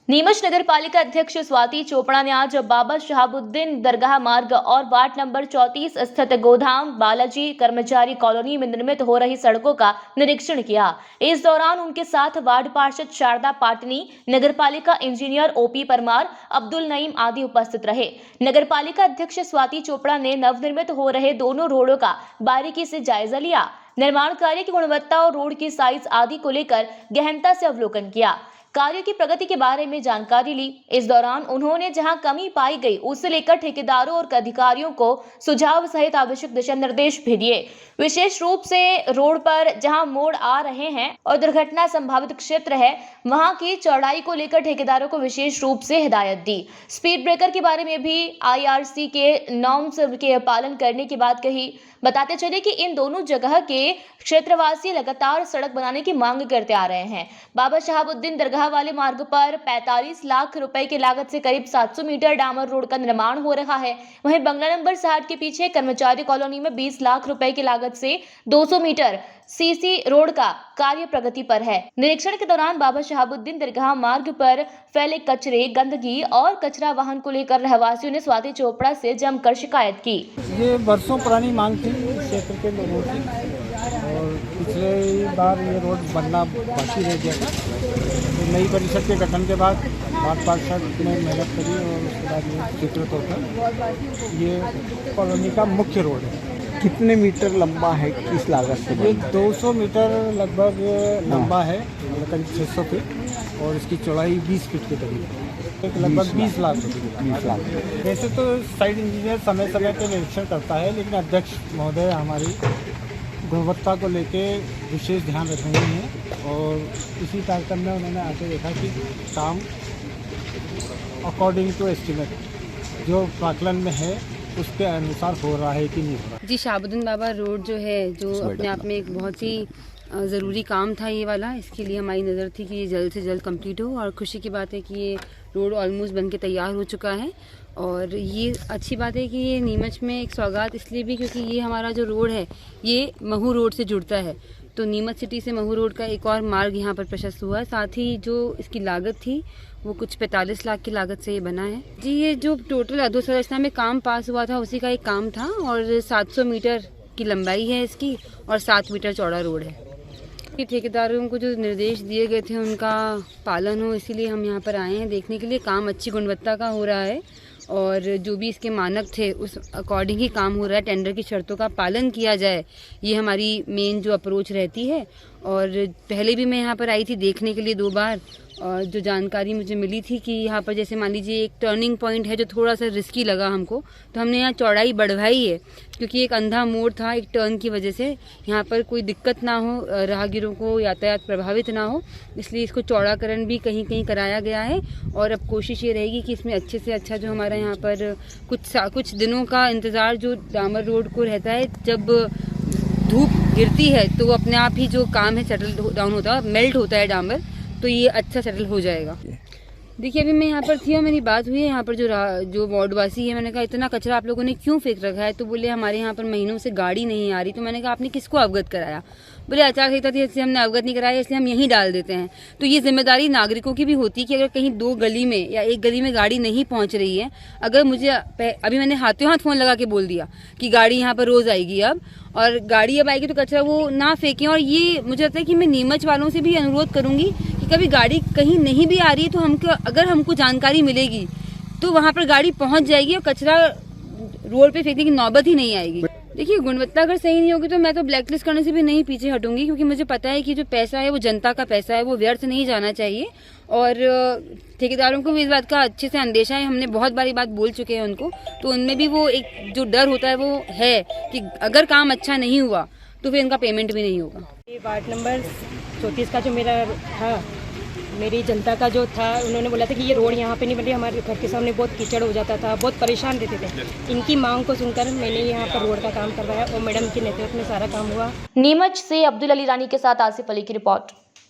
नीमच नगर पालिका अध्यक्ष स्वाति चोपड़ा ने आज बाबा शहाबुद्दीन दरगाह मार्ग और वार्ड नंबर 34 स्थित गोधाम बालाजी कर्मचारी कॉलोनी में निर्मित हो रही सड़कों का निरीक्षण किया। इस दौरान उनके साथ वार्ड पार्षद शारदा पाटनी, नगर पालिका इंजीनियर ओपी परमार, अब्दुल नईम आदि उपस्थित रहे। नगर पालिका अध्यक्ष स्वाति चोपड़ा ने नवनिर्मित हो रहे दोनों रोडों का बारीकी से जायजा लिया, निर्माण कार्य की गुणवत्ता और रोड की साइज आदि को लेकर गहनता से अवलोकन किया, कार्यों की प्रगति के बारे में जानकारी ली। इस दौरान उन्होंने जहां कमी पाई गई उसे लेकर ठेकेदारों और अधिकारियों को सुझाव सहित आवश्यक दिशा निर्देश भी दिए। विशेष रूप से रोड पर जहां मोड़ आ रहे हैं और दुर्घटना संभावित क्षेत्र है, वहां की चौड़ाई को लेकर ठेकेदारों को विशेष रूप से हिदायत दी। स्पीड ब्रेकर के बारे में भी IRC के नॉर्म्स के पालन करने की बात कही। बताते चले कि इन दोनों जगह के क्षेत्रवासी लगातार सड़क बनाने की मांग करते आ रहे हैं। बाबा शहाबुद्दीन दरगाह वाले मार्ग पर 45 लाख रुपए की लागत से करीब 700 मीटर डामर रोड का निर्माण हो रहा है। वहीं बंगला नंबर 60 के पीछे कर्मचारी कॉलोनी में 20 लाख रुपए की लागत से 200 मीटर CC रोड का कार्य प्रगति पर है। निरीक्षण के दौरान बाबा शहाबुद्दीन दरगाह मार्ग पर फैले कचरे, गंदगी और कचरा वाहन को लेकर रहवासियों ने स्वाति चोपड़ा से जमकर शिकायत की। ये वर्षों पुरानी मांग थी क्षेत्र के लोगों की और पिछले बार ये रोड बनना बाकी रह गया था। तो नई परिषद के गठन के बाद वार्ड पार्षद ने मेहनत करी और उसके बाद ये स्वीकृत होकर ये कॉलोनी का मुख्य रोड है। कितने मीटर लंबा है, किस लागत से? ये 200 मीटर लगभग लंबा है, करीब 600 फीट, और इसकी चौड़ाई 20 फीट के करीब है। लगभग 20 लाख रुपये। 20 लाख। वैसे तो साइड इंजीनियर समय समय पर निरीक्षण करता है, लेकिन अध्यक्ष महोदय हमारी गुणवत्ता को लेके विशेष ध्यान रख रहे हैं और इसी कार्यक्रम में उन्होंने आके देखा कि काम अकॉर्डिंग टू एस्टिमेट जो प्राकलन में है उसके अनुसार हो रहा है कि नहीं हो रहा। जी, शहाबुद्दीन बाबा रोड जो है, जो अपने आप में एक बहुत ही ज़रूरी काम था ये वाला, इसके लिए हमारी नज़र थी कि ये जल्द से जल्द कंप्लीट हो। और खुशी की बात है कि ये रोड ऑलमोस्ट बनके तैयार हो चुका है। और ये अच्छी बात है कि ये नीमच में एक सौगात इसलिए भी क्योंकि ये हमारा जो रोड है ये महू रोड से जुड़ता है। तो नीमच सिटी से महू रोड का एक और मार्ग यहाँ पर प्रशस्त हुआ है। साथ ही जो इसकी लागत थी वो कुछ 45 लाख की लागत से ये बना है। जी, ये जो टोटल अधोसंरचना में काम पास हुआ था उसी का एक काम था और 700 मीटर की लंबाई है इसकी और 7 मीटर चौड़ा रोड है। ठेकेदारों को जो निर्देश दिए गए थे उनका पालन हो, इसीलिए हम यहाँ पर आए हैं देखने के लिए। काम अच्छी गुणवत्ता का हो रहा है और जो भी इसके मानक थे उस अकॉर्डिंग ही काम हो रहा है। टेंडर की शर्तों का पालन किया जाए, ये हमारी मेन जो अप्रोच रहती है। और पहले भी मैं यहाँ पर आई थी देखने के लिए 2 बार, और जो जानकारी मुझे मिली थी कि यहाँ पर जैसे मान लीजिए एक टर्निंग पॉइंट है जो थोड़ा सा रिस्की लगा हमको, तो हमने यहाँ चौड़ाई बढ़वाई है क्योंकि एक अंधा मोड़ था एक टर्न की वजह से, यहाँ पर कोई दिक्कत ना हो, राहगीरों को यातायात प्रभावित ना हो, इसलिए इसको चौड़ाकरण भी कहीं कहीं कराया गया है। और अब कोशिश ये रहेगी कि इसमें अच्छे से अच्छा जो हमारा यहाँ पर कुछ दिनों का इंतज़ार जो डामर रोड को रहता है, जब धूप गिरती है तो वो अपने आप ही जो काम है सेटल डाउन होता है, मेल्ट होता है डामर, तो ये अच्छा सेटल हो जाएगा। देखिए, अभी मैं यहाँ पर थी और मेरी बात हुई है यहाँ पर जो वार्डवासी है। मैंने कहा इतना कचरा आप लोगों ने क्यों फेंक रखा है? तो बोले हमारे यहाँ पर महीनों से गाड़ी नहीं आ रही। तो मैंने कहा आपने किसको अवगत कराया? बोले आचार संहिता थी इसलिए हमने अवगत नहीं कराया, इसलिए हम यहीं डाल देते हैं। तो ये जिम्मेदारी नागरिकों की भी होती है कि अगर कहीं 2 गली में या 1 गली में गाड़ी नहीं पहुँच रही है, अगर मुझे अभी मैंने हाथों हाथ फ़ोन लगा के बोल दिया कि गाड़ी यहाँ पर रोज़ आएगी अब, और गाड़ी अब आएगी तो कचरा वो ना फेंकें। और ये मुझे लगता है कि मैं नीमच वालों से भी अनुरोध करूँगी कि कभी गाड़ी कहीं नहीं भी आ रही है तो अगर हमको जानकारी मिलेगी तो वहाँ पर गाड़ी पहुँच जाएगी और कचरा रोड पे फेंकने की नौबत ही नहीं आएगी। देखिए, गुणवत्ता अगर सही नहीं होगी तो मैं तो ब्लैकलिस्ट करने से भी नहीं पीछे हटूंगी, क्योंकि मुझे पता है कि जो पैसा है वो जनता का पैसा है, वो व्यर्थ नहीं जाना चाहिए। और ठेकेदारों को भी इस बात का अच्छे से अंदेशा है, हमने बहुत बारी बात बोल चुके हैं उनको, तो उनमें भी वो एक जो डर होता है वो है कि अगर काम अच्छा नहीं हुआ तो फिर इनका पेमेंट भी नहीं होगा। वार्ड नंबर 34 का जो मेरा था, मेरी जनता का जो था, उन्होंने बोला था कि ये रोड यहाँ पे नहीं बन रही, हमारे घर के सामने बहुत कीचड़ हो जाता था, बहुत परेशान रहते थे। इनकी मांग को सुनकर मैंने यहाँ पर रोड का काम करवाया और मैडम के नेतृत्व में सारा काम हुआ। नीमच से अब्दुल अली रानी के साथ आसिफ अली की रिपोर्ट।